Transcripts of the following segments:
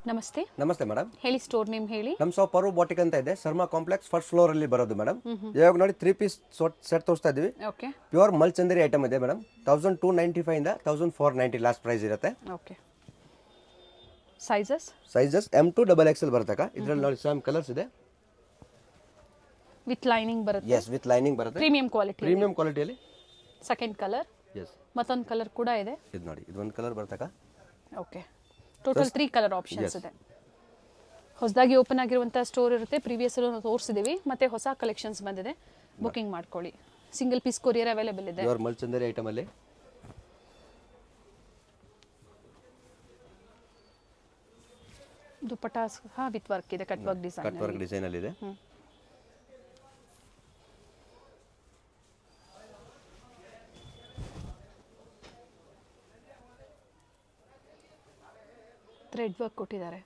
ನಮಸ್ತೆ ನಮಸ್ತೆ ಮೇಡಮ್. ಹೇಳಿ, ಸ್ಟೋರ್ ನೇಮ್ ಹೇಳಿ. ನಮ್ಮ ಶಾಪ್ ಪರು ಬಾಟಿಕ್ ಅಂತ ಇದೆ, ಶರ್ಮಾ ಕಾಂಪ್ಲೆಕ್ಸ್ ಫಸ್ಟ್ ಫ್ಲೋರ್ ಅಲ್ಲಿ ಬರೋದು ಮೇಡಮ್. ಇವಾಗ ನೋಡಿ 3 ಪೀಸ್ ಸೆಟ್ ತೋರಿಸ್ತಾ ಇದೀವಿ. ಓಕೆ ಪ್ಯೂರ್ ಮಲ್ಚಂದರಿ ಐಟಮ್ ಇದೆ ಮೇಡಮ್. 1295 ಇಂದ 1490 ಲಾಸ್ಟ್ ಪ್ರೈಸ್ ಇರುತ್ತೆ. Okay sizes M to XXL ಬರುತ್ತೆ. ಇದರಲ್ಲಿ ನೋಡಿ ಸೇಮ್ ಕಲರ್ಸ್ ಇದೆ. ವಿತ್ ಲೈನಿಂಗ್ ಬರುತ್ತೆ. ಎಸ್, ವಿತ್ ಲೈನಿಂಗ್ ಬರುತ್ತೆ. ಪ್ರೀಮಿಯಂ ಕ್ವಾಲಿಟಿಯಲ್ಲಿ ಸೆಕೆಂಡ್ ಕಲರ್. ಎಸ್, ಮತ್ತೊಂದು ಕಲರ್ ಕೂಡ ಇದೆ. ಇದು ನೋಡಿ, ಇದೊಂದು ಕಲರ್ ಬರುತ್ತೆ. ಓಕೆ, ಟೋಟಲ್ 3 ಕಲರ್ ಆಪ್ಷನ್ಸ್ ಇದೆ. ಹೊಸದಾಗಿ ಓಪನ್ ಆಗಿರುವಂಥ ಸ್ಟೋರ್ ಇರುತ್ತೆ. ಪ್ರೀವಿಯಸ್ ತೋರಿಸಿದ್ದೀವಿ, ಮತ್ತೆ ಹೊಸ ಕಲೆಕ್ಷನ್ಸ್ ಬಂದಿದೆ. ಬುಕಿಂಗ್ ಮಾಡ್ಕೊಳ್ಳಿ. ಸಿಂಗಲ್ ಪೀಸ್ ಕೊರಿಯರ್ ಅವೈಲೇಬಲ್ ಇದೆ. ಪ್ಯೂರ್ ಮಲ್ಚಂದರಿ ಐಟಮ್ ಅಲ್ಲಿ ದುಪಟ್ಟಾ ವಿತ್ ವರ್ಕ್ ಇದೆ, ಕಟ್ ವರ್ಕ್ ಡಿಸೈನ್ ಅಲ್ಲಿ ಇದೆ. ಥ್ರೆಡ್ ವರ್ಕ್ ಕೊಟ್ಟಿದ್ದಾರೆ.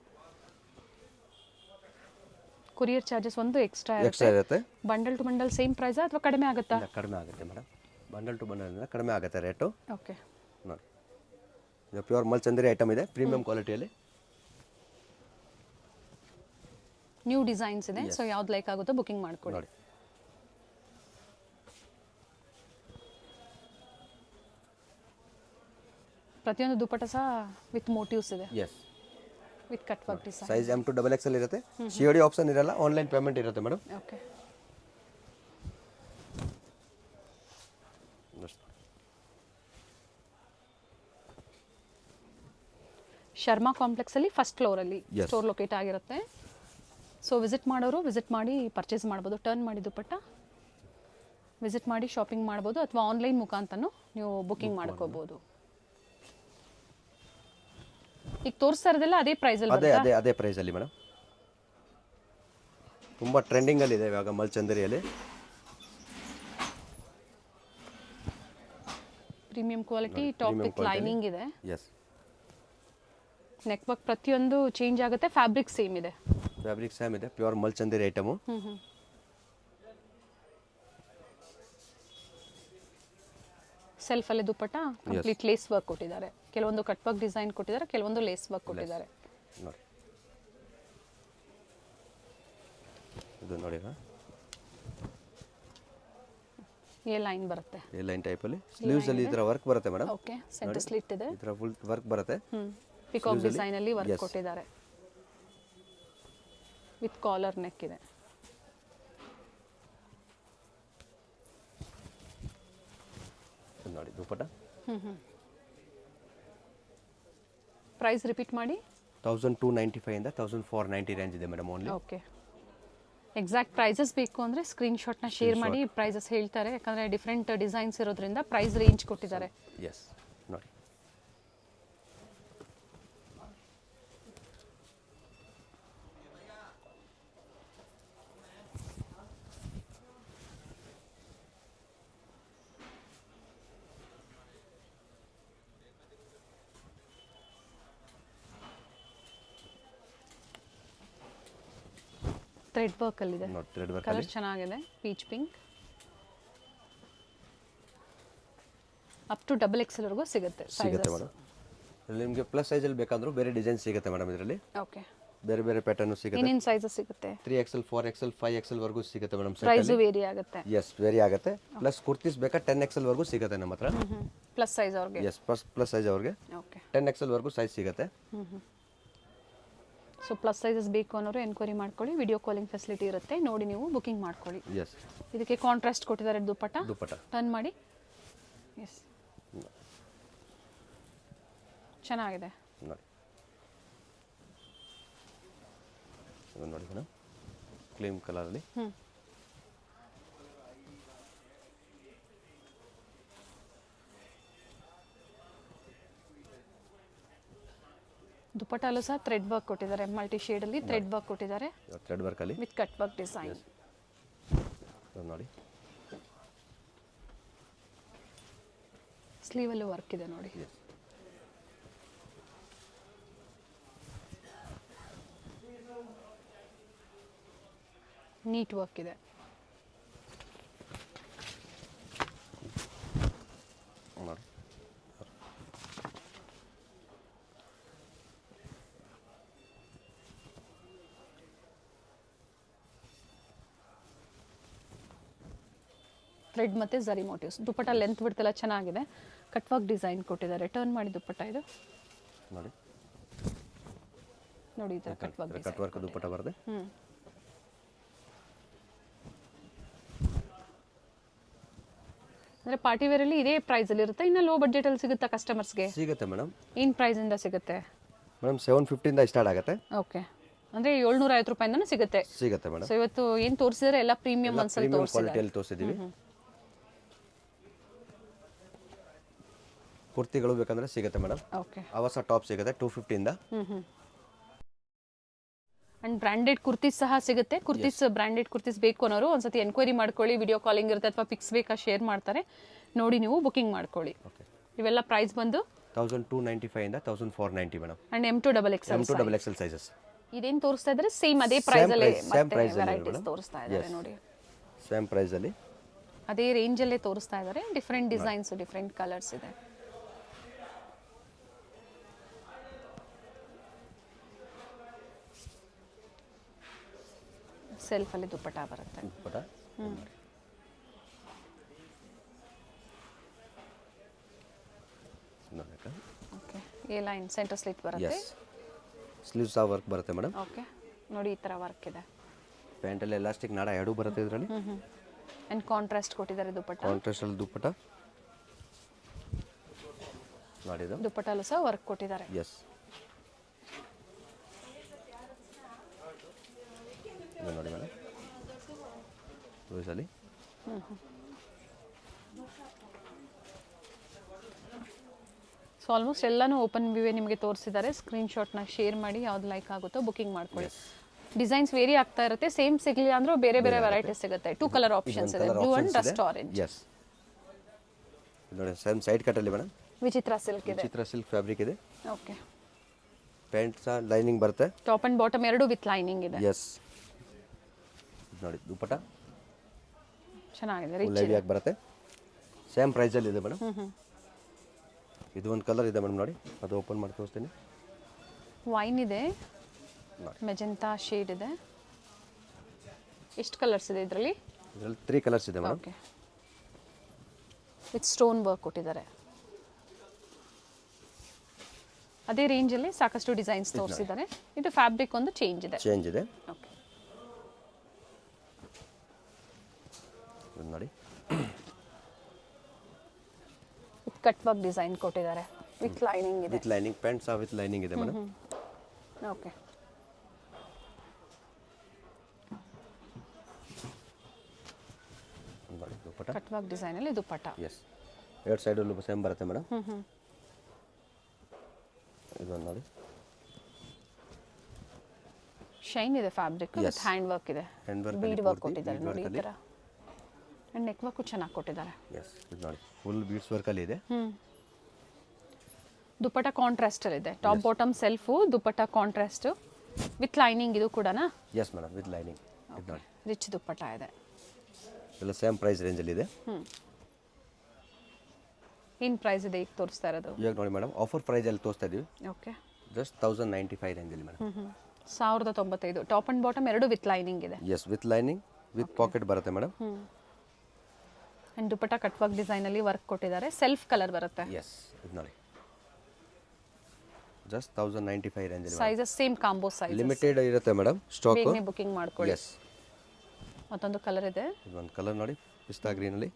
ಕೊರಿಯರ್ ಚಾರ್ಜಸ್ ಒಂದು ಎಕ್ಸ್ಟ್ರಾ ಇರುತ್ತೆ. Bundle to bundle same price ಅಥವಾ ಕಡಿಮೆ ಆಗುತ್ತಾ? ಕಡಿಮೆ ಆಗುತ್ತೆ ಮೇಡಮ್. ಬಂಡಲ್ ಟು ಬಂಡಲ್ ಕಡಿಮೆ ಆಗುತ್ತೆ ರೇಟು. ಓಕೆ ನೋಡಿ, ಇದು ಪ್ಯೂರ್ ಮಲ್ಚಂದರಿ ಐಟಮ್ ಇದೆ, ಪ್ರೀಮಿಯಂ ಕ್ವಾಲಿಟಿಯಲ್ಲಿ. ನ್ಯೂ ಡಿಸೈನ್ಸ್ ಇದೆ. ಸೊ ಯಾವ್ದು ಲೈಕ್ ಆಗುತ್ತೋ ಬುಕಿಂಗ್ ಮಾಡ್ಕೊಳ್ಳಿ. ನೋಡಿ, ಪ್ರತಿಯೊಂದು ದುಪಟ್ಟ ಸಹ ವಿತ್ ಮೋಟಿವ್ಸ್ ಇದೆ. Yes, with cut work design. Size M to XXL ಇರುತ್ತೆ. COD ಆಪ್ಷನ್ ಇರಲ್ಲ, ಆನ್ಲೈನ್ ಪೇಮೆಂಟ್ ಇರುತ್ತೆ ಮೇಡಮ್. ಓಕೆ, ಶರ್ಮಾ ಕಾಂಪ್ಲೆಕ್ಸ್ ಅಲ್ಲಿ ಫಸ್ಟ್ ಫ್ಲೋರ್ ಅಲ್ಲಿ ಸ್ಟೋರ್ ಲೊಕೇಟ್ ಆಗಿರುತ್ತೆ. ಸೊ ವಿಸಿಟ್ ಮಾಡೋರು ವಿಸಿಟ್ ಮಾಡಿ ಪರ್ಚೇಸ್ ಮಾಡ್ಬೋದು. ಟರ್ನ್ ಮಾಡಿ ದುಪಟ್ಟ ವಿಸಿಟ್ ಮಾಡಿ ಶಾಪಿಂಗ್ ಮಾಡ್ಬೋದು, ಅಥವಾ ಆನ್ಲೈನ್ ಮುಖಾಂತರನೂ ನೀವು ಬುಕಿಂಗ್ ಮಾಡ್ಕೋಬಹುದು. ಈಗ ತೋರಿಸ್ತಾ ಇರೋದೆಲ್ಲ ಅದೇ ಪ್ರೈಸ್ ಅಲ್ಲಿ ಅದೇ ಪ್ರೈಸ್ ಅಲ್ಲಿ ಮೇಡಮ್. ತುಂಬಾ ಟ್ರೆಂಡಿಂಗ್ ಅಲ್ಲಿ ಇದೆ ಇವಾಗ ಮಲ್ಚಂದರಿಯಲ್ಲಿ. Premium quality, top with lining ಇದೆ. ಎಸ್, ನೆಕ್ ವರ್ಕ್ ಪ್ರತಿಯೊಂದು ಚೇಂಜ್ ಆಗುತ್ತೆ. ಫ್ಯಾಬ್ರಿಕ್ ಸೇಮ್ ಇದೆ. ಪ್ಯೂರ್ ಮಲ್ಚಂದರಿ ಐಟಮು. ಸೆಲ್ಫ್ ಅಲ್ಲಿ ದುಪಟ್ಟ ಕಂಪ್ಲೀಟ್ ಲೇಸ್ ವರ್ಕ್ ಕೊಟ್ಟಿದ್ದಾರೆ. ಕೆಲವೊಂದು ಕಟ್ ವರ್ಕ್ ಡಿಸೈನ್ ಕೊಟ್ಟಿದ್ದಾರೆ, ಕೆಲವೊಂದು ಲೇಸ್ ವರ್ಕ್ ಕೊಟ್ಟಿದ್ದಾರೆ. ನೋಡಿ, ಇದು ನೋಡಿ, ಎ ಲೈನ್ ಬರುತ್ತೆ. ಎ ಲೈನ್ ಟೈಪ್ ಅಲ್ಲಿ ಸ್ಲೀವ್ಸ್ ಅಲ್ಲಿ ಇದರ ವರ್ಕ್ ಬರುತ್ತೆ ಮೇಡಮ್. ಓಕೆ, ಸೆಂಟರ್ ಸ್ಲಿಟ್ ಇದೆ. ಇದರ ಫುಲ್ ವರ್ಕ್ ಬರುತ್ತೆ. ಪಿಕಾಕ್ ಡಿಸೈನ್ ಅಲ್ಲಿ ವರ್ಕ್ ಕೊಟ್ಟಿದ್ದಾರೆ. ವಿತ್ ಕಾಲರ್ ನೆಕ್ ಇದೆ. ನೋಡಿ ದುಪಟ್ಟ. ಪ್ರೈಸ್ ರಿಪೀಟ್ ಮಾಡಿ. 1295 ಇಂದ 1490 ರೇಂಜ್ ಇದೆ madam only. Okay, exact prices ಬೇಕು ಅಂದರೆ ಸ್ಕ್ರೀನ್ಶಾಟ್ನ ಶೇರ್ ಮಾಡಿ. ಪ್ರೈಸಸ್ ಹೇಳ್ತಾರೆ, ಯಾಕಂದರೆ ಡಿಫ್ರೆಂಟ್ ಡಿಸೈನ್ಸ್ ಇರೋದ್ರಿಂದ ಪ್ರೈಸ್ ರೇಂಜ್ ಕೊಟ್ಟಿದ್ದಾರೆ. ಎಸ್, ನೋಡಿ, ಥ್ರೆಡ್ ವರ್ಕ್ ಅಲ್ಲಿ ಇದೆ. ಥ್ರೆಡ್ ವರ್ಕ್ ಕಲರ್ ಚೆನ್ನಾಗಿದೆ. Peach pink. Up to XXL ವರೆಗೂ ಸಿಗುತ್ತೆ ಮೇಡಮ್. ಇಲ್ಲಿ ನಿಮಗೆ ಪ್ಲಸ್ ಸೈಜ್ ಅಲ್ಲಿ ಬೇಕಾದ್ರೂ ಬೇರೆ ಡಿಸೈನ್ ಸಿಗುತ್ತೆ ಮೇಡಮ್. ಇದರಲ್ಲಿ ಓಕೆ, ಬೇರೆ ಪ್ಯಾಟರ್ನ್ ಸಿಗುತ್ತೆ. ಏನೇನು ಸೈಜಸ್ ಸಿಗುತ್ತೆ? 3XL 4XL 5XL ವರೆಗೂ ಸಿಗುತ್ತೆ ಮೇಡಮ್. ಪ್ರೈಸ್ ವೇರಿ ಆಗುತ್ತೆ. ಎಸ್, ವೇರಿ ಆಗುತ್ತೆ. ಪ್ಲಸ್ ಕುರ್ತೀಸ್ ಬೇಕಾ 10XL ವರೆಗೂ ಸಿಗುತ್ತೆ ನಮ್ಮ ಹತ್ರ. ಪ್ಲಸ್ ಸೈಜ್ ಅವ್ರಿಗೆ. ಎಸ್, ಪ್ಲಸ್ ಸೈಜ್ ಅವ್ರಿಗೆ ಓಕೆ, 10XL ವರೆಗೂ ಸೈಜ್ ಸಿಗುತ್ತೆ. ಸೊ ಪ್ಲಸ್ ಸೈಜಸ್ ಬೇಕು ಅನ್ನೋರು ಎನ್ಕ್ವೈರಿ ಮಾಡ್ಕೊಳ್ಳಿ. ವಿಡಿಯೋ ಕಾಲಿಂಗ್ ಫೆಸಿಲಿಟಿ ಇರುತ್ತೆ, ನೋಡಿ ನೀವು ಬುಕಿಂಗ್ ಮಾಡ್ಕೊಳ್ಳಿ. ಎಸ್, ಇದಕ್ಕೆ ಕಾಂಟ್ರಾಸ್ಟ್ ಕೊಟ್ಟಿದ್ದಾರೆ ದುಪಟ್ಟ. ಟರ್ನ್ ಮಾಡಿ. ಎಸ್, ಚೆನ್ನಾಗಿದೆ. ನೋಡಿ, ಇದು ನೋಡಿ ಮೇಡಮ್, ಕ್ರೀಮ್ ಕಲರ್ ಅಲ್ಲಿ. ದುಪಟ್ಟಲ್ಲೂ ಸಹ ಥ್ರೆಡ್ ವರ್ಕ್ ಕೊಟ್ಟಿದ್ದಾರೆ. ಮಲ್ಟಿ ಶೇಡ್ ಅಲ್ಲಿ ಥ್ರೆಡ್ ವರ್ಕ್ ಕೊಟ್ಟಿದ್ದಾರೆ. ಥ್ರೆಡ್ ವರ್ಕ್ ಅಲ್ಲಿ ವಿತ್ ಕಟ್ ವರ್ಕ್ ಡಿಸೈನ್. ನೋಡಿ, ಸ್ಲೀವ್ ಅಲ್ಲೂ ವರ್ಕ್ ಇದೆ ನೋಡಿ. ನೀಟ್ ವರ್ಕ್ ಇದೆ. ಥ್ರೆಡ್ ಮತ್ತು ಝರಿ ಮೋಟಿವ್ಸ್. ದುಪ್ಪಟ್ಟ ಲೆಂತ್ ಬಿಡ್ತೆಲ್ಲ ಚೆನ್ನಾಗಿದೆ. ಕಟ್ ವರ್ಕ್ ಡಿಸೈನ್ ಕೊಟ್ಟಿದ್ದಾರೆ. ಟರ್ನ್ ಮಾಡಿ ದುಪ್ಪಟ್ಟ ಇದು ನೋಡಿ ನೋಡಿ, ಈ ಥರ ಕಟ್ ವರ್ಕ್ ಕಟ್ ವರ್ಕ್ ದುಪ್ಪಟ್ಟ ಬರುತ್ತೆ. ಅಂದರೆ ಪಾರ್ಟಿ ವೇರಲ್ಲಿ ಇದೇ ಪ್ರೈಸಲ್ಲಿ ಇರುತ್ತೆ. ಇನ್ನು ಲೋ ಬಡ್ಜೆಟಲ್ಲಿ ಸಿಗುತ್ತಾ ಕಸ್ಟಮರ್ಸ್ಗೆ? ಸಿಗುತ್ತೆ ಮೇಡಮ್. ಏನು ಪ್ರೈಸಿಂದ ಸಿಗುತ್ತೆ ಮೇಡಮ್ 750 ಸ್ಟಾರ್ಟ್ ಆಗುತ್ತೆ. ಓಕೆ, ಅಂದರೆ 750 ರೂಪಾಯಿಂದನೂ ಸಿಗುತ್ತೆ. ಸಿಗುತ್ತೆ ಮೇಡಮ್. ಸೊ ಇವತ್ತು ಏನು ತೋರಿಸಿದ್ರೆ ಎಲ್ಲ ಪ್ರೀಮಿಯಂ ಅನ್ಸಲ್ಲಿ ಕ್ವಾಲಿಟಿಯಲ್ಲಿ ತೋರಿಸಿದ್ದೀವಿ. ಕುರ್ತಿಗಳು ಬೇಕಂದ್ರೆ ಸಿಗುತ್ತೆ ಮೇಡಮ್. ಓಕೆ, ಅವಸ ಟಾಪ್ ಸಿಗುತ್ತೆ 250 ಅಂಡ್ ಬ್ರಾಂಡೆಡ್ ಕುರ್ತೀಸ್ ಸಹ ಸಿಗುತ್ತೆ. ಕುರ್ತೀಸ್ ಬ್ರಾಂಡೆಡ್ ಕುರ್ತೀಸ್ ಬೇಕು ಅನ್ನೋರು ಒಂದ್ಸತಿ ಎನ್ಕ್ವೈರಿ ಮಾಡ್ಕೊಳ್ಳಿ. ವಿಡಿಯೋ ಕಾಲಿಂಗ್ ಇರುತ್ತೆ ಅಥವಾ ಪಿಕ್ಸ್ ಬೇಕಾ ಶೇರ್ ಮಾಡ್ತಾರೆ, ನೋಡಿ ನೀವು ಬುಕಿಂಗ್ ಮಾಡ್ಕೊಳ್ಳಿ. ಇವೆಲ್ಲ ಪ್ರೈಸ್ ಬಂದು 1295 ಇಂದ 1490 madam. And M2 XXL sizes. ಇದೇನು ತೋರಿಸ್ತಾ ಇದ್ದಾರೆ ಸೇಮ್ ಅದೇ ಪ್ರೈಸ್ ಅಲ್ಲಿ ಸೇಮ್ ಪ್ರೈಸ್ ವೆರೈಟೀಸ್ ತೋರಿಸ್ತಾ ಇದ್ದಾರೆ ನೋಡಿ. ಸೇಮ್ ಪ್ರೈಸ್ ಅಲ್ಲಿ ಅದೇ ರೇಂಜ್ ಅಲ್ಲೇ ತೋರಿಸ್ತಾ ಇದ್ದಾರೆ. ಡಿಫರೆಂಟ್ ಡಿಸೈನ್ಸ್, ಡಿಫರೆಂಟ್ ಕಲರ್ಸ್ ಇದೆ. ಸೆಲ್ಫ್ ಅಲ್ಲಿ ದುಪ್ಪಟ್ಟ ಬರುತ್ತೆ. Dupatta okay, A line centre slit ಬರುತ್ತೆ. ಸ್ಲೀವ್ಸ್ ಆ ವರ್ಕ್ ಬರುತ್ತೆ ಮೇಡಮ್. ಓಕೆ, ನೋಡಿ ಈ ತರ ವರ್ಕ್ ಇದೆ. ಪ್ಯಾಂಟ್ ಅಲ್ಲಿ ಎಲಾಸ್ಟಿಕ್ ನಾಡ ಎರಡು ಬರುತ್ತೆ ಇದರಲ್ಲಿ. ಅಂಡ್ ಕಾಂಟ್ರಾಸ್ಟ್ ಕೊಟ್ಟಿದ್ದಾರೆ ದುಪ್ಪಟ್ಟ. ಕಾಂಟ್ರಾಸ್ಟ್ ಅಲ್ಲಿ ದುಪ್ಪಟ್ಟ ನೋಡಿ. ಇದು ದುಪ್ಪಟ್ಟಲ್ಲೂ ಸಹ ವರ್ಕ್ ಕೊಟ್ಟಿದ್ದಾರೆ. ಎಸ್, ನೋಡಿ ಮೇಡಮ್ ಅಲ್ಲಿ ಸೊ ಆಲ್ಮೋಸ್ಟ್ ಎಲ್ಲಾನು ಓಪನ್ ವ್ಯೂವೇ ನಿಮಗೆ ತೋರಿಸಿದ್ದಾರೆ. ಸ್ಕ್ರೀನ್ಶಾಟ್ನ ಶೇರ್ ಮಾಡಿ, ಯಾವ್ದು ಲೈಕ್ ಆಗುತ್ತೋ ಬುಕಿಂಗ್ ಮಾಡ್ಕೊಳ್ಳಿ. ಡಿಸೈನ್ಸ್ ವೇರಿ ಆಗ್ತಾ ಇರುತ್ತೆ. ಸೇಮ್ ಸಿಗಲಿಲ್ಲ ಅಂದ್ರೂ ಬೇರೆ ಬೇರೆ ವೆರೈಟೀಸ್ ಸಿಗುತ್ತೆ. 2 ಕಲರ್ ಆಪ್ಷನ್ಸ್ ಇದೆ, blue and dust orange. Yes, ನೋಡಿ ಸೇಮ್ ಸೈಡ್ ಕಟ್ ಅಲ್ಲಿ ಮೇಡಮ್. ವಿಚಿತ್ರ ಸಿಲ್ಕ್ ಇದೆ. ವಿಚಿತ್ರ ಸಿಲ್ಕ್ ಫ್ಯಾಬ್ರಿಕ್ ಇದೆ. ಓಕೆ, ಪ್ಯಾಂಟ್ ಸಹ ಲೈನಿಂಗ್ ಬರುತ್ತೆ. ಟಾಪ್ ಅಂಡ್ ಬಾಟಮ್ ಎರಡು ವಿತ್ ಲೈನಿಂಗ್ ಇದೆ. ಎಸ್, ನೋಡಿ ದುಪ್ಪಟ್ಟ ಚೆನ್ನಾಗಿದೆ, ರಿಚ್ ಆಗಿ ಬರುತ್ತೆ. ಸೇಮ್ ಪ್ರೈಸ್ ಅಲ್ಲಿ ಇದೆ ಮೇಡಮ್. ಇದು ಒಂದು ಕಲರ್ ಇದೆ ಮೇಡಮ್, ನೋಡಿ ಅದು ಓಪನ್ ಮಾಡಿ ತೋರಿಸ್ತೀನಿ. ವೈನ್ ಇದೆ, ಮೆಜೆಂಟಾ ಶೇಡ್ ಇದೆ. ಎಷ್ಟು ಕಲರ್ಸ್ ಇದೆ ಇದರಲ್ಲಿ? 3 ಕಲರ್ಸ್ ಇದೆ madam. Okay, with stone work ಕೊಟ್ಟಿದ್ದಾರೆ. ಅದೇ ರೇಂಜಲ್ಲಿ ಸಾಕಷ್ಟು ಡಿಸೈನ್ಸ್ ತೋರಿಸಿದ್ದಾರೆ. ಇದು ಫ್ಯಾಬ್ರಿಕ್ ಒಂದು ಚೇಂಜ್ ಇದೆ. ಓಕೆ, ನೋಡಿ ಕಟ್ ವರ್ಕ್ ಡಿಸೈನ್ ಕೊಟ್ಟಿದ್ದಾರೆ. ವಿತ್ ಲೈನಿಂಗ್ ಇದೆ. ವಿತ್ ಲೈನಿಂಗ್ ಪ್ಯಾಂಟ್ ಸಹ ವಿತ್ ಲೈನಿಂಗ್ ಇದೆ ಮೇಡಮ್. ಓಕೆ, ನೋಡಿ ದುಪ್ಪಟ್ಟ ಕಟ್ ವರ್ಕ್ ಡಿಸೈನ್ ಅಲ್ಲಿ ದುಪ್ಪಟ್ಟ. ಎಸ್, ಎರಡು ಸೈಡ್ ಅಲ್ಲೂ ಸೇಮ್ ಬರುತ್ತೆ ಮೇಡಮ್. ಇದು ನೋಡಿ ಶೈನ್ ಇದೆ ಫ್ಯಾಬ್ರಿಕ್. ವಿತ್ ಹ್ಯಾಂಡ್ ವರ್ಕ್ ಇದೆ. ಬೀಡ್ ವರ್ಕ್ ಕೊಟ್ಟಿದ್ದಾರೆ ನೋಡಿ ಈ ತರ. ಅಂಡ್ ನೆಕ್ ವರ್ಕ್ ಚೆನ್ನಾಗಿ ಕೊಟ್ಟಿದ್ದಾರೆ. ಎಸ್, ಇದು ನೋಡಿ ಫುಲ್ ಬೀಡ್ಸ್ ವರ್ಕ್ ಅಲ್ಲಿ ಇದೆ. ದುಪ್ಪಟ್ಟ ಕಾಂಟ್ರಾಸ್ಟ್ ಅಲ್ಲಿ ಇದೆ. Top bottom self, dupatta contrast with lining. ಇದು ಕೂಡನಾ? Yes madam, with lining. ಇದು ನೋಡಿ ರಿಚ್ ದುಪ್ಪಟ್ಟ ಇದೆ. ಎಲ್ಲ ಸೇಮ್ ಪ್ರೈಸ್ ರೇಂಜ್ ಅಲ್ಲಿ ಇದೆ. ಏನು ಪ್ರೈಸ್ ಇದೆ ಈಗ ತೋರಿಸ್ತಾ ಇರೋದು? ಇವಾಗ ನೋಡಿ ಮೇಡಮ್, ಆಫರ್ ಪ್ರೈಸ್ ಅಲ್ಲಿ ತೋರಿಸ್ತಾ ಇದೀವಿ. ಓಕೆ, ಜಸ್ಟ್ 1095 ರೇಂಜ್ ಅಲ್ಲಿ ಮೇಡಮ್. 1095. ಟಾಪ್ ಅಂಡ್ ಬಾಟಮ್ ಎರಡು ವಿತ್ ಲೈನಿಂಗ್ ಇದೆ. Yes, with lining with pocket ಬರುತ್ತೆ madam. And dupatta cut work design ಅಲ್ಲಿ ವರ್ಕ್ ಕೊಟ್ಟಿದ್ದಾರೆ. ಸೆಲ್ಫ್ ಕಲರ್ ಬರುತ್ತೆ. ಎಸ್, ಇದು ನೋಡಿ ಜಸ್ಟ್ 1095 ರೇಂಜ್ ಅಲ್ಲಿ. Sizes same combo size. Limited ಇರುತ್ತೆ ಮೇಡಮ್ ಸ್ಟಾಕ್. ಬೇಗನೆ ಬುಕಿಂಗ್ ಮಾಡ್ಕೊಳ್ಳಿ. ಎಸ್, ಮತ್ತೊಂದು ಕಲರ್ ಇದೆ. ಇದೊಂದು ಕಲರ್ ನೋಡಿ ಪಿಸ್ತಾ ಗ್ರೀನ್ ಅಲ್ಲಿ.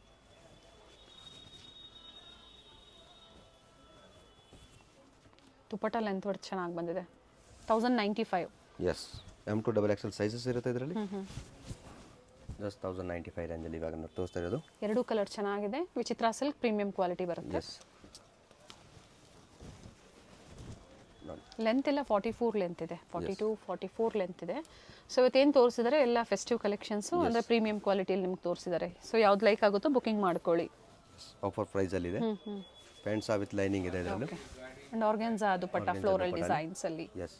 ದುಪ್ಪಟ್ಟ ಲೆಂತ್ ವರ್ಕ್ ಚೆನ್ನಾಗಿ ಬಂದಿದೆ. 1095. ಎಸ್, M2 XXL ಸೈಜಸ್ ಇರುತ್ತೆ ಇದರಲ್ಲಿ. ಜಸ್ಟ್ 1095 ರೇಂಜ್ ಅಲ್ಲಿ ಇವಾಗ ನಾವು ತೋರಿಸ್ತಾ ಇರೋದು. ಎರಡು ಕಲರ್ ಚೆನ್ನಾಗಿದೆ. ವಿಚಿತ್ರ ಸಿಲ್ಕ್ ಪ್ರೀಮಿಯಂ ಕ್ವಾಲಿಟಿ ಬರುತ್ತೆ. ಎಸ್, ಲೆಂತ್ ಎಲ್ಲ 44 ಲೆಂತ್ ಇದೆ. 42, 44 ಲೆಂತ್ ಇದೆ. ಸೊ ಇವತ್ತೇನು ತೋರಿಸಿದ್ದಾರೆ ಎಲ್ಲ ಫೆಸ್ಟಿವ್ ಕಲೆಕ್ಷನ್ಸು, ಅಂದರೆ ಪ್ರೀಮಿಯಂ ಕ್ವಾಲಿಟಿಯಲ್ಲಿ ನಿಮ್ಗೆ ತೋರಿಸಿದ್ದಾರೆ. ಸೊ ಯಾವ್ದು ಲೈಕ್ ಆಗುತ್ತೋ ಬುಕಿಂಗ್ ಮಾಡ್ಕೊಳ್ಳಿ. ಆಫರ್ ಪ್ರೈಸ್ ಅಲ್ಲಿ ಇದೆ. ಪ್ಯಾಂಟ್ ಸಹ ವಿತ್ ಲೈನಿಂಗ್ ಇದೆ ಇದರಲ್ಲಿ. And organza dupatta floral designs ಅಲ್ಲಿ. ಎಸ್,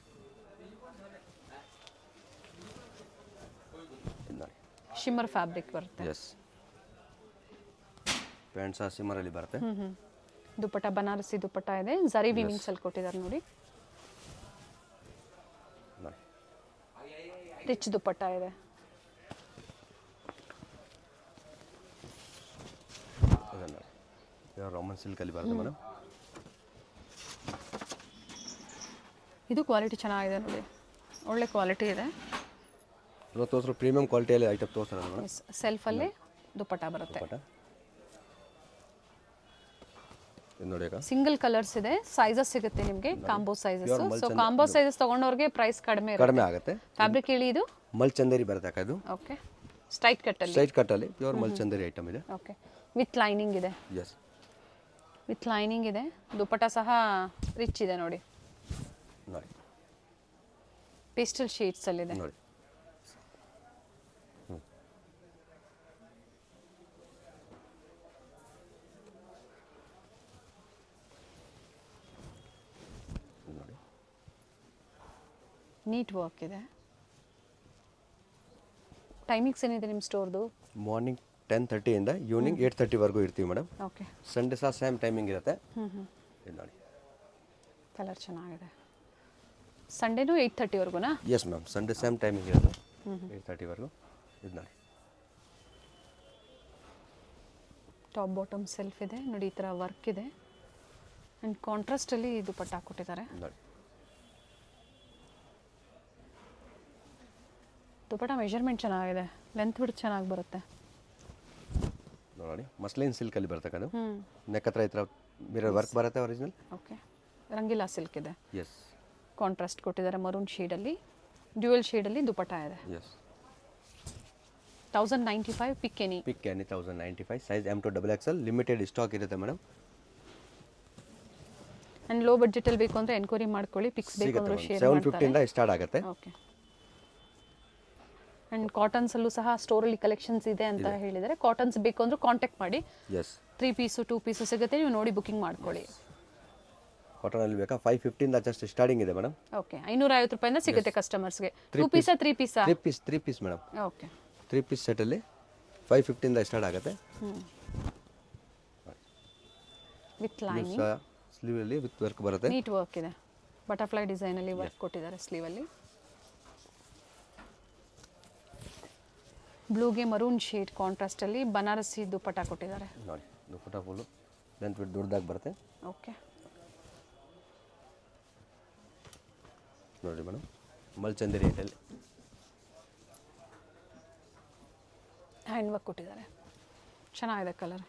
ಶಿಮ್ಮರ್ ಫ್ಯಾಬ್ರಿಕ್ ಬರುತ್ತೆ. ಎಸ್, ಪ್ಯಾಂಟ್ ಸಹ ಶಿಮ್ಮರ್ ಅಲ್ಲಿ ಬರುತ್ತೆ. ದುಪ್ಪಟ್ಟ ಬನಾರಸಿ ದುಪ್ಪಟ್ಟ ಇದೆ. ಝರಿ ವೀವಿಂಗ್ಸ್ ಅಲ್ಲಿ ಕೊಟ್ಟಿದ್ದಾರೆ ನೋಡಿ. ರಿಚ್ ದುಪ್ಪಟ್ಟ ಇದೆ. ಪ್ಯೂರ್ ರಾಮನ್ ಸಿಲ್ಕಲ್ಲಿ ಬರುತ್ತೆ ಮೇಡಮ್. ಇದು ಕ್ವಾಲಿಟಿ ಚೆನ್ನಾಗಿದೆ ನೋಡಿ, ಒಳ್ಳೆ ಕ್ವಾಲಿಟಿ ಇದೆ. ಇವತ್ತು ಪ್ರೀಮಿಯಂ ಕ್ವಾಲಿಟಿಯಲ್ಲಿ ಐಟಮ್ ತೋರಿಸ್ತಾರೆ ಮೇಡಮ್. ಸೆಲ್ಫಲ್ಲೇ ದುಪ್ಪಟ್ಟ ಬರುತ್ತೆ. ಇದು ನೋಡಿ ಅಕ್ಕ, ಸಿಂಗಲ್ ಕಲರ್ಸ್ ಇದೆ, ಸೈಜಸ್ ಸಿಗುತ್ತೆ ನಿಮಗೆ, combo sizes. So combo sizes ತಗೊಂಡವ್ರಿಗೆ ಪ್ರೈಸ್ ಕಡಿಮೆ ಆಗುತ್ತೆ. ಫ್ಯಾಬ್ರಿಕ್ ಹೇಳಿ ಇದು ಮಲ್ಚಂದೇರಿ ಬರುತ್ತೆ ಅಕ್ಕ. ಇದು ಓಕೆ, ಸ್ಟ್ರೈಟ್ ಕಟ್ಟಲ್ಲಿ, ಸ್ಟ್ರೈಟ್ ಕಟ್ಟಲ್ಲಿ ಪ್ಯೂರ್ ಮಲ್ಚಂದೇರಿ ಐಟಮ್ ಇದೆ. ಓಕೆ, ವಿತ್ ಲೈನಿಂಗ್ ಇದೆ. ಎಸ್, ವಿತ್ ಲೈನಿಂಗ್ ಇದೆ. ದುಪ್ಪಟ್ಟ ಸಹ ರಿಚ್ ಇದೆ ನೋಡಿ, ನೋಡಿ ಪೇಸ್ಟಲ್ ಶೇಡ್ಸ್ ಅಲ್ಲಿ ಇದೆ. ನೋಡಿ ನೀಟ್ ವರ್ಕ್ ಇದೆ. ಟೈಮಿಂಗ್ಸ್ ಏನಿದೆ ನಿಮ್ಮ ಸ್ಟೋರ್ದು? ಮಾರ್ನಿಂಗ್ 10:30 ಇಂದ ಈವ್ನಿಂಗ್ 8:30ವರೆಗೂ ಇರ್ತೀವಿ ಮೇಡಮ್. ಓಕೆ, ಸಂಡೇ ಸಹ ಸೇಮ್ ಟೈಮಿಂಗ್ ಇರುತ್ತೆ. ಇದು ನೋಡಿ, ಕಲರ್ ಚೆನ್ನಾಗಿದೆ. ಸಂಡೇನೂ 8:30ವರೆಗೂನಾ? Yes ma'am, Sunday same timing ಇರುತ್ತೆ 8:30ವರೆಗೂ. ಇದು ನೋಡಿ, ಟಾಪ್ ಬಾಟಮ್ ಸೆಲ್ಫ್ ಇದೆ ನೋಡಿ, ಈ ಥರ ವರ್ಕ್ ಇದೆ. ಆ್ಯಂಡ್ ಕಾಂಟ್ರಾಸ್ಟಲ್ಲಿ ದುಪ್ಪಟ್ಟ ಹಾಕ್ಕೊಟ್ಟಿದ್ದಾರೆ. ನೋಡಿ ದುಪ್ಪಟ್ಟ ಮೆಜರ್ಮೆಂಟ್ ಚೆನ್ನಾಗಿದೆ, ಲೆಂತ್ ಬಿಟ್ಟು ಚೆನ್ನಾಗಿ ಬರುತ್ತೆ. ನೋಡಿ ಮಸ್ಲಿನ್ ಸಿಲ್ಕಲ್ಲಿ ಬರ್ತಕ್ಕದು. ನೆಕ್ ಹತ್ರ ಈ ಥರ ಮಿರರ್ ವರ್ಕ್ ಬರುತ್ತೆ ಒರಿಜಿನಲ್. ಓಕೆ, ರಂಗಿಲಾ ಸಿಲ್ಕ್ ಇದೆ. ಎಸ್, ಕಾಂಟ್ರಾಸ್ಟ್ ಕೊಟ್ಟಿದ್ದಾರೆ ಮರೂನ್ ಶೇಡಲ್ಲಿ, ಡ್ಯೂಯಲ್ ಶೇಡಲ್ಲಿ ದುಪ್ಪಟ್ಟ ಇದೆ. Yes, 1095 pick any. 1095 size M to XXL, limited stock ಇರುತ್ತೆ ಮೇಡಮ್. ಆ್ಯಂಡ್ ಲೋ ಬಡ್ಜೆಟಲ್ಲಿ ಬೇಕು ಅಂದರೆ ಎನ್ಕ್ವೈರಿ ಮಾಡ್ಕೊಳ್ಳಿ, ಪಿಕ್ಸ್ ಬೇಕು ಅಂದರೆ ಶೇರ್ 750 ಇಂದ ಸ್ಟಾರ್ಟ್ ಆಗುತ್ತೆ. ಓಕೆ, ಆ್ಯಂಡ್ ಕಾಟನ್ಸಲ್ಲೂ ಸಹ ಸ್ಟೋರಲ್ಲಿ ಕಲೆಕ್ಷನ್ಸ್ ಇದೆ ಅಂತ ಹೇಳಿದರೆ, ಕಾಟನ್ಸ್ ಬೇಕು ಅಂದರೆ ಕಾಂಟ್ಯಾಕ್ಟ್ ಮಾಡಿ. ಎಸ್, 3 ಪೀಸು 2 ಪೀಸು ಸಿಗುತ್ತೆ, ನೀವು ನೋಡಿ ಬುಕಿಂಗ್ ಮಾಡ್ಕೊಳ್ಳಿ. ಕಾಟನಲ್ಲಿ ಬೇಕಾ 550 ಇಂದ ಜಸ್ಟ್ ಸ್ಟಾರ್ಟಿಂಗ್ ಇದೆ ಮೇಡಮ್. ಓಕೆ, 550 ರೂಪಾಯಿಂದ ಸಿಗುತ್ತೆ ಕಸ್ಟಮರ್ಸ್ಗೆ. 2 ಪೀಸಾ 3 ಪೀಸಾ? 3 ಪೀಸ್ ಮೇಡಮ್. ಓಕೆ, 3 ಪೀಸ್ ಸೆಟ್ಟಲ್ಲಿ 550 ಇಂದ ಸ್ಟಾರ್ಟ್ ಆಗುತ್ತೆ. ವಿತ್ ಲೈನಿಂಗ್, ಸ್ಲೀವಲ್ಲಿ ವಿತ್ ವರ್ಕ್ ಬರುತ್ತೆ. ನೀಟ್ ವರ್ಕ್ ಇದೆ, ಬಟರ್ಫ್ಲೈ ಡಿಸೈನಲ್ಲಿ ವರ್ಕ್ ಕೊಟ್ಟಿದ್ದಾರೆ ಸ್ಲೀವಲ್ಲಿ. ಬ್ಲೂಗೆ ಮರೂನ್ ಶೇಡ್ ಕಾಂಟ್ರಾಸ್ಟಲ್ಲಿ ಬನಾರಸಿ ದುಪ್ಪಟ್ಟ ಕೊಟ್ಟಿದ್ದಾರೆ. ನೋಡಿ ದುಪ್ಪಟ್ಟ ಫುಲ್ಲು ಲೆಂತ್ ಬಿಟ್ಟು ದೊಡ್ಡದಾಗಿ ಬರುತ್ತೆ. ಓಕೆ, ನೋಡಿ ಮೇಡಮ್, ಮಲ್ಚಂದೇರಿ ಐಟಲ್ಲಿ ಹ್ಯಾಂಡ್ ವರ್ಕ್ ಕೊಟ್ಟಿದ್ದಾರೆ, ಚೆನ್ನಾಗಿದೆ ಕಲರ್.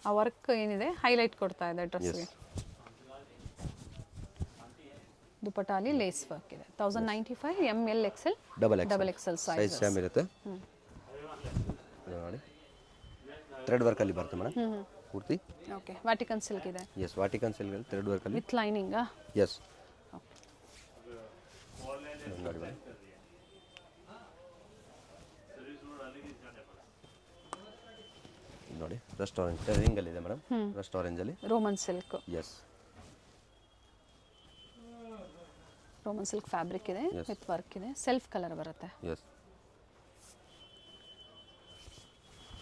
ಆ ವರ್ಕ್ ಏನಿದೆ ಹೈಲೈಟ್ ಕೊಡ್ತಾ ಇದೆ ಡ್ರೆಸ್ಗೆ. ದುಪ್ಪಟ್ಟಾಲಿ ಲೇಸ್ ವರ್ಕ್ ಇದೆ. 1095 ML XL double XL size same ಇರುತ್ತೆ. ನೋಡಿ ಥ್ರೆಡ್ ವರ್ಕಲ್ಲಿ ಬರುತ್ತೆ ಮೇಡಮ್ ಪೂರ್ತಿ. ಓಕೆ, ವಾಟಿಕನ್ ಸಿಲ್ಕ್ ಇದೆ. ಎಸ್, ವಾಟಿಕನ್ ಸಿಲ್ಕ್ ಥ್ರೆಡ್ ವರ್ಕಲ್ಲಿ ವಿತ್ ಲೈನಿಂಗಾ? ಎಸ್, ನೋಡಿ ಮೇಡಮ್. ನೋಡಿ ರಸ್ಟ್ ಆರೆಂಜ್ ರಿಂಗಲ್ಲಿ ಇದೆ ಮೇಡಮ್. ರಸ್ಟ್ ಆರೆಂಜಲ್ಲಿ Roman silk. Yes, Roman silk fabric ಇದೆ, ವಿತ್ ವರ್ಕ್ ಇದೆ, ಸೆಲ್ಫ್ ಕಲರ್ ಬರುತ್ತೆ. ಎಸ್,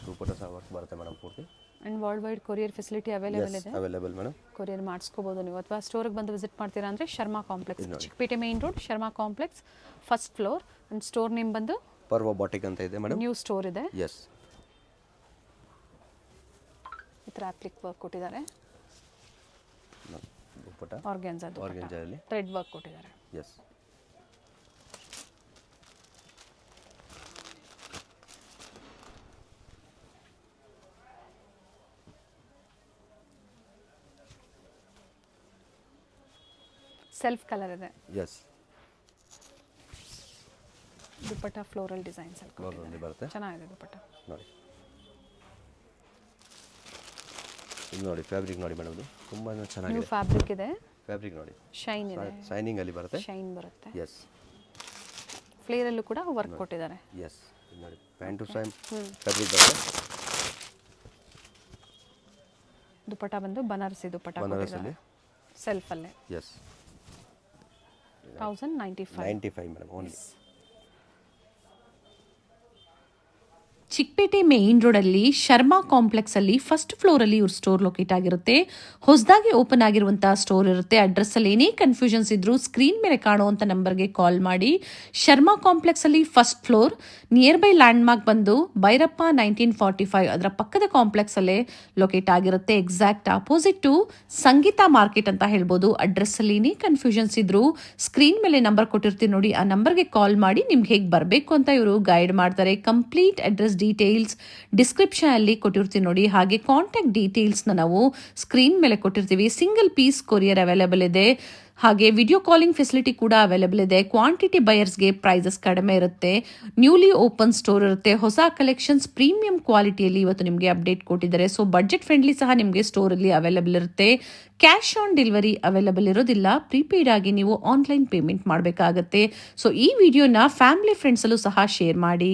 ದುಪ್ಪಟ್ಟ ಸಹ ವರ್ಕ್ ಬರುತ್ತೆ ಮೇಡಮ್ ಪೂರ್ತಿ. And world wide courier facility available ಇದೆ. Available madam. ಕೊರಿಯರ್ ಮಾಡಿಸ್ಕೋಬೋದು ನೀವು, ಅಥವಾ ಸ್ಟೋರಿಗೆ ಬಂದು ವಿಸಿಟ್ ಮಾಡ್ತೀರಾ ಅಂದರೆ Sharma complex, Chickpet main road, Sharma complex, first floor. And store name ಬಂದು ಪರ್ವ ಬಾಟಿಕ್ ಅಂತ ಇದೆ ಮೇಡಮ್. ನ್ಯೂ ಸ್ಟೋರ್ ಇದೆ. ಎಸ್, ಈ ಥರ ಅಪ್ಲಿಕ್ ವರ್ಕ್ ಕೊಟ್ಟಿದ್ದಾರೆ. ದುಪ್ಪಟ್ಟ ಆರ್ಗೆನ್ಜಾದಲ್ಲಿ ಥ್ರೆಡ್ ವರ್ಕ್ ಕೊಟ್ಟಿದ್ದಾರೆ. ಎಸ್, ಸೆಲ್ಫ್ ಕಲರ್ ಇದೆ. ಎಸ್, ದುಪ್ಪಟ್ಟ ಫ್ಲೋರಲ್ ಡಿಸೈನ್ಸ್ ಅಲ್ಲಿ ಬರುತ್ತೆ. ಚೆನ್ನಾಗಿದೆ ದುಪ್ಪಟ್ಟ. ನೋಡಿ ಇದು ನೋಡಿ ಫ್ಯಾಬ್ರಿಕ್ ನೋಡಿ ಮೇಡಮ್, ಇದು ತುಂಬಾ ಚೆನ್ನಾಗಿದೆ. ಫ್ಯಾಬ್ರಿಕ್ ಇದೆ, ಫ್ಯಾಬ್ರಿಕ್ ನೋಡಿ ಶೈನ್ ಇದೆ, ಶೈನಿಂಗ್ ಅಲ್ಲಿ ಬರುತ್ತೆ. ಶೈನ್ ಬರುತ್ತೆ. ಎಸ್, ಫ್ಲೇರ್ ಅಲ್ಲೂ ಕೂಡ ವರ್ಕ್ ಕೊಟ್ಟಿದ್ದಾರೆ. ಎಸ್, ನೋಡಿ ಪ್ಯಾಂಟ್ ಟು ಸೈಮ್ ಫ್ಯಾಬ್ರಿಕ್ ಬರುತ್ತೆ. ದುಪ್ಪಟ್ಟ ಬಂದು ಬನಾರಸಿ ದುಪ್ಪಟ್ಟ ಬನಾರಸಲ್ಲಿ ಸೆಲ್ಫ್ ಅಲ್ಲೇ. Yes, 1095 madam only. Chickpet main ರೋಡಲ್ಲಿ ಶರ್ಮಾ ಕಾಂಪ್ಲೆಕ್ಸ್ ಅಲ್ಲಿ ಫಸ್ಟ್ ಫ್ಲೋರ್ ಅಲ್ಲಿ ಇವ್ರ ಸ್ಟೋರ್ ಲೊಕೇಟ್ ಆಗಿರುತ್ತೆ. ಹೊಸದಾಗಿ ಓಪನ್ ಆಗಿರುವಂತಹ ಸ್ಟೋರ್ ಇರುತ್ತೆ. ಅಡ್ರೆಸ್ ಅಲ್ಲಿ ಏನೇ ಕನ್ಫ್ಯೂಷನ್ಸ್ ಇದ್ರೂ ಸ್ಕ್ರೀನ್ ಮೇಲೆ ಕಾಣುವಂತ ನಂಬರ್ಗೆ ಕಾಲ್ ಮಾಡಿ. ಶರ್ಮಾ ಕಾಂಪ್ಲೆಕ್ಸ್ ಅಲ್ಲಿ first floor nearby landmark ಬಂದು ಭೈರಪ್ಪ 1945 ಅದರ ಪಕ್ಕದ ಕಾಂಪ್ಲೆಕ್ಸ್ ಅಲ್ಲೇ ಲೊಕೇಟ್ ಆಗಿರುತ್ತೆ. Exact opposite to Sangeetha market ಅಂತ ಹೇಳ್ಬೋದು. ಅಡ್ರೆಸ್ ಅಲ್ಲಿ ಏನೇ ಕನ್ಫ್ಯೂಷನ್ಸ್ ಇದ್ರೂ ಸ್ಕ್ರೀನ್ ಮೇಲೆ ನಂಬರ್ ಕೊಟ್ಟಿರ್ತೀವಿ ನೋಡಿ, ಆ ನಂಬರ್ಗೆ ಕಾಲ್ ಮಾಡಿ ನಿಮ್ಗೆ ಹೇಗೆ ಬರಬೇಕು ಅಂತ ಇವರು ಗೈಡ್ ಮಾಡ್ತಾರೆ. ಕಂಪ್ಲೀಟ್ ಅಡ್ರೆಸ್ ಡೀಟೇಲ್ಸ್ ಡಿಸ್ಕ್ರಿಪ್ಷನ್ ಅಲ್ಲಿ ಕೊಟ್ಟಿರ್ತೀವಿ ನೋಡಿ. ಹಾಗೆ ಕಾಂಟ್ಯಾಕ್ಟ್ ಡೀಟೇಲ್ಸ್ ನಾವು ಸ್ಕ್ರೀನ್ ಮೇಲೆ ಕೊಟ್ಟಿರ್ತೀವಿ. ಸಿಂಗಲ್ ಪೀಸ್ ಕೊರಿಯರ್ ಅವೈಲೇಬಲ್ ಇದೆ. ಹಾಗೆ ವಿಡಿಯೋ ಕಾಲಿಂಗ್ ಫೆಸಿಲಿಟಿ ಕೂಡ ಅವೈಲೇಬಲ್ ಇದೆ. ಕ್ವಾಂಟಿಟಿ ಬಯರ್ಸ್ಗೆ ಪ್ರೈಸಸ್ ಕಡಿಮೆ ಇರುತ್ತೆ. ನ್ಯೂಲಿ ಓಪನ್ ಸ್ಟೋರ್ ಇರುತ್ತೆ. ಹೊಸ ಕಲೆಕ್ಷನ್ಸ್ ಪ್ರೀಮಿಯಂ ಕ್ವಾಲಿಟಿಯಲ್ಲಿ ಇವತ್ತು ನಿಮಗೆ ಅಪ್ಡೇಟ್ ಕೊಟ್ಟಿದ್ದಾರೆ. ಸೊ ಬಡ್ಜೆಟ್ ಫ್ರೆಂಡ್ಲಿ ಸಹ ನಿಮಗೆ ಸ್ಟೋರಲ್ಲಿ ಅವೈಲೇಬಲ್ ಇರುತ್ತೆ. ಕ್ಯಾಶ್ ಆನ್ ಡೆಲಿವರಿ ಅವೈಲೇಬಲ್ ಇರೋದಿಲ್ಲ. ಪ್ರೀಪೇಯ್ಡ್ ಆಗಿ ನೀವು ಆನ್ಲೈನ್ ಪೇಮೆಂಟ್ ಮಾಡಬೇಕಾಗತ್ತೆ. ಸೊ ಈ ವಿಡಿಯೋನ ಫ್ಯಾಮಿಲಿ ಫ್ರೆಂಡ್ಸ್ ಅಲ್ಲೂ ಸಹ ಶೇರ್ ಮಾಡಿ.